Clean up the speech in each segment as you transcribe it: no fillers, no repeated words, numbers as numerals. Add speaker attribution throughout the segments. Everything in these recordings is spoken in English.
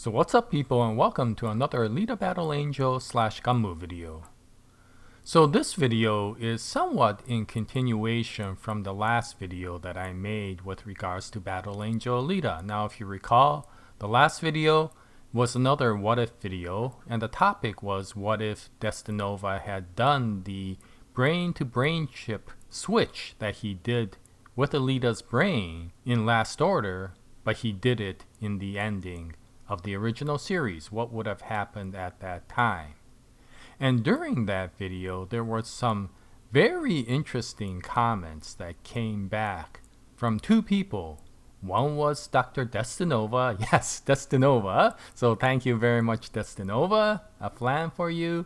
Speaker 1: So what's up people, and welcome to another Alita Battle Angel / GUNNM video. So this video is somewhat in continuation from the last video that I made with regards to Battle Angel Alita. Now if you recall, the last video was another what if video, and the topic was what if Desty Nova had done the brain to brain chip switch that he did with Alita's brain in Last Order, but he did it in the ending of the original series. What would have happened at that time? And during that video, there were some very interesting comments that came back from two people. One was Dr. Desty Nova. Yes, Desty Nova. So thank you very much, Desty Nova. A flan for you.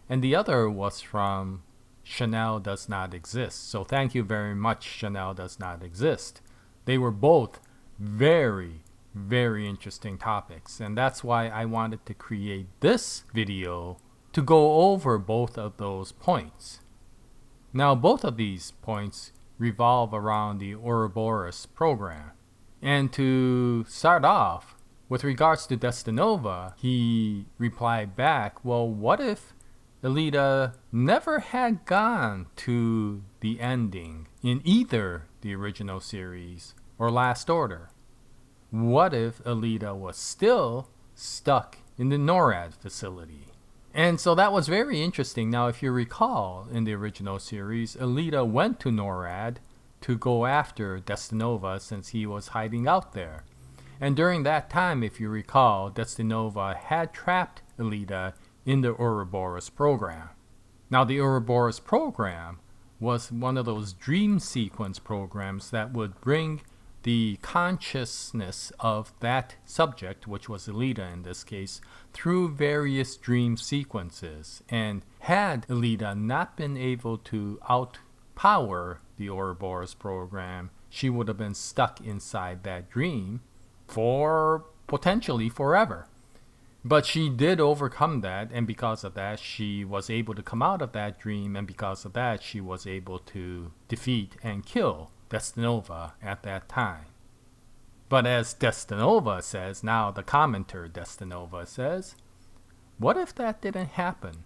Speaker 1: And the other was from Chanel Does Not Exist. So thank you very much, Chanel Does Not Exist. They were both very interesting topics, and that's why I wanted to create this video to go over both of those points. Now both of these points revolve around the Ouroboros program. And to start off, with regards to Desty Nova, he replied back, well, what if Alita never had gone to the ending in either the original series or Last Order? What if Alita was still stuck in the NORAD facility? And so that was very interesting. Now, if you recall, in the original series, Alita went to NORAD to go after Desty Nova since he was hiding out there. And during that time, if you recall, Desty Nova had trapped Alita in the Ouroboros program. Now, the Ouroboros program was one of those dream sequence programs that would bring the consciousness of that subject, which was Alita in this case, through various dream sequences. And had Alita not been able to outpower the Ouroboros program, she would have been stuck inside that dream for potentially forever. But she did overcome that, and because of that, she was able to come out of that dream, and because of that, she was able to defeat and kill Desty Nova at that time. But as Desty Nova says, now the commenter Desty Nova says, what if that didn't happen?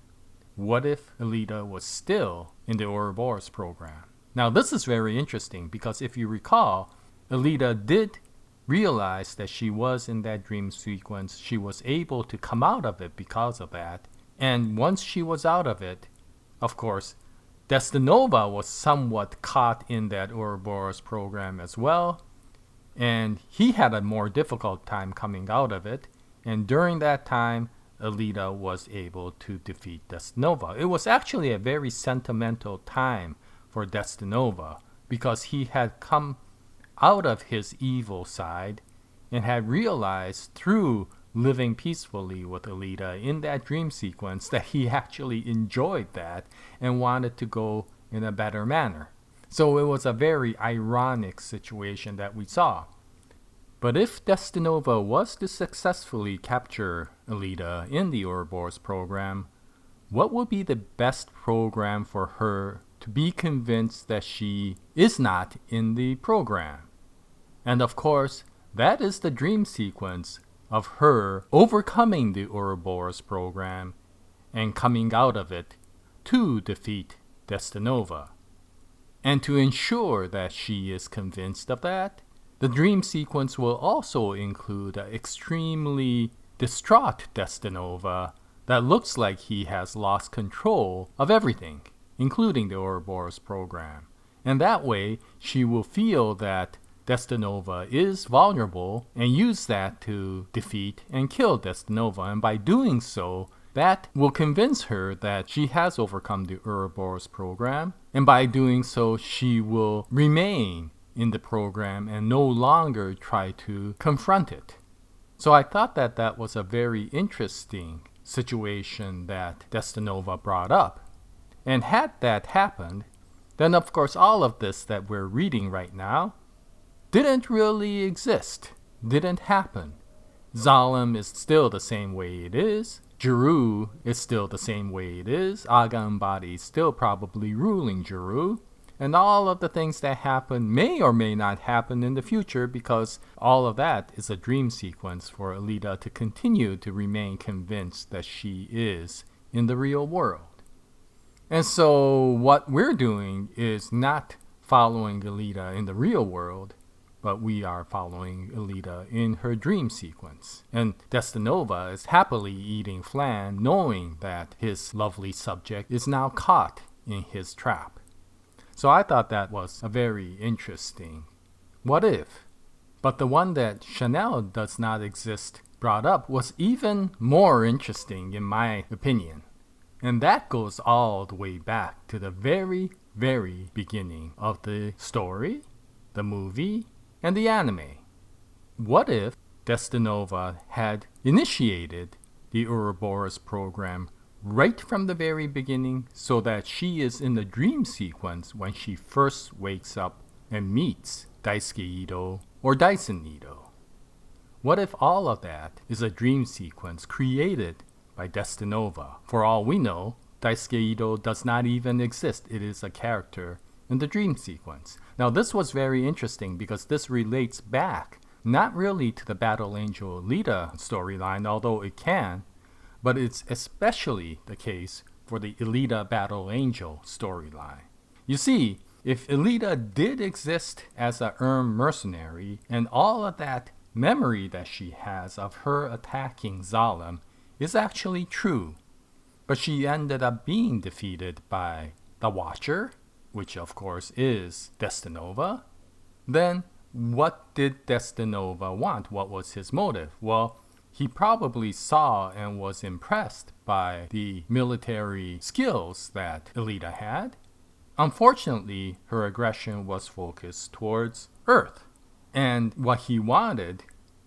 Speaker 1: What if Alita was still in the Ouroboros program? Now this is very interesting because if you recall, Alita did realize that she was in that dream sequence. She was able to come out of it because of that. And once she was out of it, of course, Desty Nova was somewhat caught in that Ouroboros program as well, and he had a more difficult time coming out of it, and during that time, Alita was able to defeat Desty Nova. It was actually a very sentimental time for Desty Nova, because he had come out of his evil side and had realized through living peacefully with Alita in that dream sequence that he actually enjoyed that and wanted to go in a better manner. So it was a very ironic situation that we saw. But if Desty Nova was to successfully capture Alita in the Ouroboros program, what would be the best program for her to be convinced that she is not in the program? And of course, that is the dream sequence of her overcoming the Ouroboros program and coming out of it to defeat Desty Nova. And to ensure that she is convinced of that, the dream sequence will also include an extremely distraught Desty Nova that looks like he has lost control of everything, including the Ouroboros program. And that way, she will feel that Desty Nova is vulnerable and use that to defeat and kill Desty Nova. And by doing so, that will convince her that she has overcome the Ouroboros program. And by doing so, she will remain in the program and no longer try to confront it. So I thought that that was a very interesting situation that Desty Nova brought up. And had that happened, then of course all of this that we're reading right now didn't really exist, didn't happen. Zalem is still the same way it is. Jeru is still the same way it is. Aga Mbadi is still probably ruling Jeru. and all of the things that happen may or may not happen in the future, because all of that is a dream sequence for Alita to continue to remain convinced that she is in the real world. And so what we're doing is not following Alita in the real world, but we are following Alita in her dream sequence. And Desty Nova is happily eating flan, knowing that his lovely subject is now caught in his trap. So I thought that was a very interesting what if. But the one that Chanel does not exist brought up was even more interesting in my opinion. And that goes all the way back to the very, very beginning of the story, the movie, and the anime. What if Desty Nova had initiated the Ouroboros program right from the very beginning, so that she is in the dream sequence when she first wakes up and meets Daisuke Ito or Dyson Ito? What if all of that is a dream sequence created by Desty Nova? For all we know, Daisuke Ito does not even exist. It is a character in the dream sequence. Now this was very interesting because this relates back not really to the Battle Angel Alita storyline, although it can, but it's especially the case for the Alita Battle Angel storyline. You see, if Alita did exist as a mercenary, and all of that memory that she has of her attacking Zalem is actually true, but she ended up being defeated by the Watcher, which of course is Desty Nova, then what did Desty Nova want? What was his motive? Well, he probably saw and was impressed by the military skills that Alita had. Unfortunately, her aggression was focused towards Earth. And what he wanted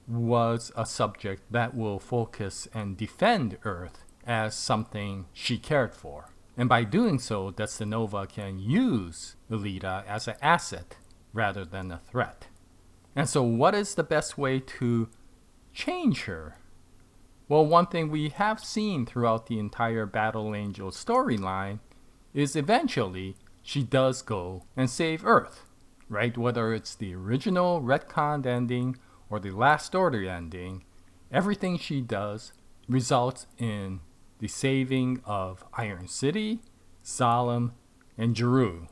Speaker 1: was a subject that will focus and defend Earth as something she cared for. And by doing so, Desty Nova can use Alita as an asset rather than a threat. And so what is the best way to change her? Well, one thing we have seen throughout the entire Battle Angel storyline is eventually she does go and save Earth, right? Whether it's the original retconned ending or the Last Order ending, everything she does results in the saving of Iron City, Zalem, and Jeru.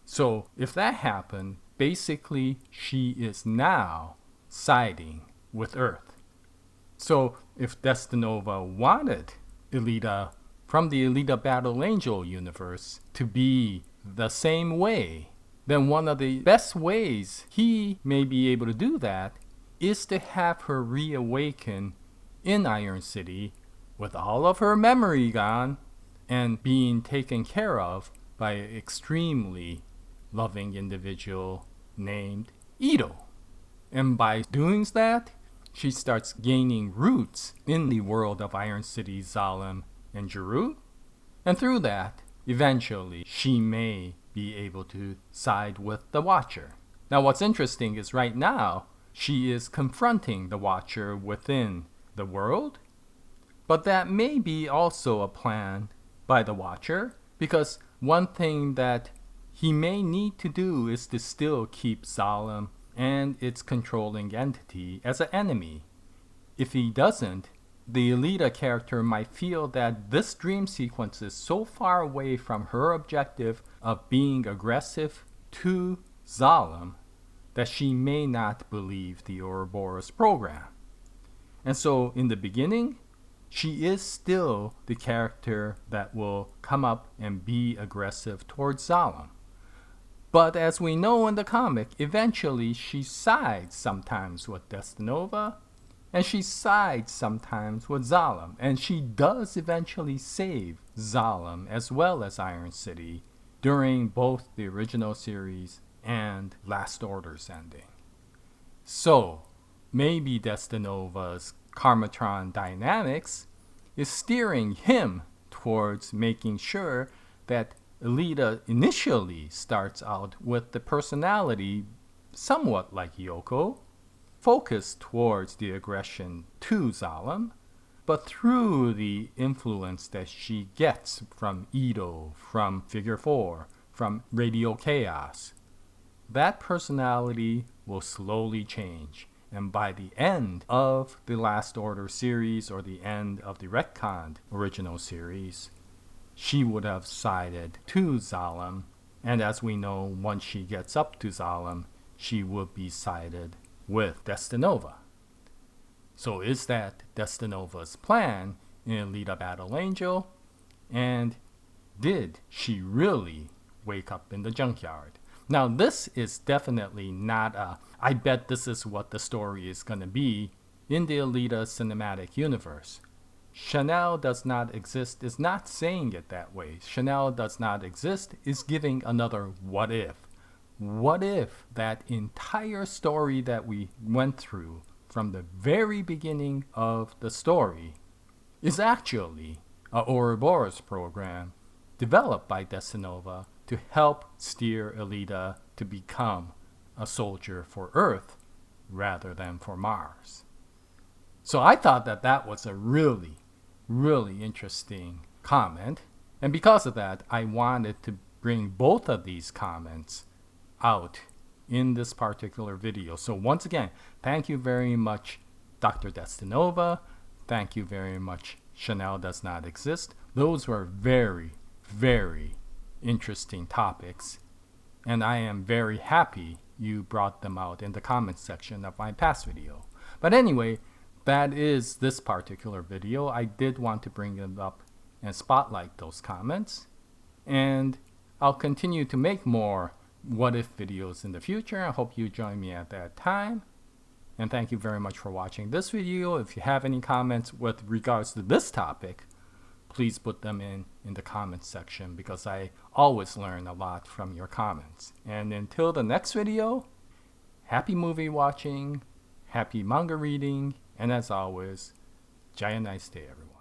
Speaker 1: So if that happened, basically she is now siding with Earth. So if Desty Nova wanted Alita from the Alita Battle Angel universe to be the same way, then one of the best ways he may be able to do that is to have her reawaken in Iron City with all of her memory gone and being taken care of by an extremely loving individual named Ito. And by doing that, she starts gaining roots in the world of Iron City, Zalem, and Jeru. And through that, eventually, she may be able to side with the Watcher. Now what's interesting is right now, she is confronting the Watcher within the world. But that may be also a plan by the Watcher, because one thing that he may need to do is to still keep Zalem and its controlling entity as an enemy. If he doesn't, the Alita character might feel that this dream sequence is so far away from her objective of being aggressive to Zalem that she may not believe the Ouroboros program. And so in the beginning, she is still the character that will come up and be aggressive towards Zalem. But as we know in the comic, eventually she sides sometimes with Desty Nova, and she sides sometimes with Zalem, and she does eventually save Zalem as well as Iron City during both the original series and Last Order's ending. So, maybe Desty Nova's Karmatron dynamics is steering him towards making sure that Alita initially starts out with the personality somewhat like Yoko, focused towards the aggression to Zalem, but through the influence that she gets from Ito, from Figure 4, from Radio Chaos. That personality will slowly change, and by the end of the Last Order series or the end of the retconned original series, she would have sided to Zalem, and as we know, once she gets up to Zalem, she would be sided with Desty Nova. So is that Desty Nova's plan in Alita Battle Angel? And did she really wake up in the junkyard? Now, this is definitely not I bet this is what the story is going to be in the Alita cinematic universe. Chanel does not exist is not saying it that way. Chanel does not exist is giving another what if. What if that entire story that we went through from the very beginning of the story is actually a Ouroboros program developed by Desty Nova to help steer Alita to become a soldier for Earth rather than for Mars. So I thought that that was a really, really interesting comment. And because of that, I wanted to bring both of these comments out in this particular video. So once again, thank you very much, Dr. Desty Nova. Thank you very much, Chanel Does Not Exist. Those were very, very interesting topics, and I am very happy you brought them out in the comments section of my past video. But anyway, that is this particular video. I did want to bring them up and spotlight those comments, and I'll continue to make more what if videos in the future. I hope you join me at that time, and thank you very much for watching this video. If you have any comments with regards to this topic, please put them in the comments section, because I always learn a lot from your comments. And until the next video, happy movie watching, happy manga reading, and as always, Jaya, nice day everyone.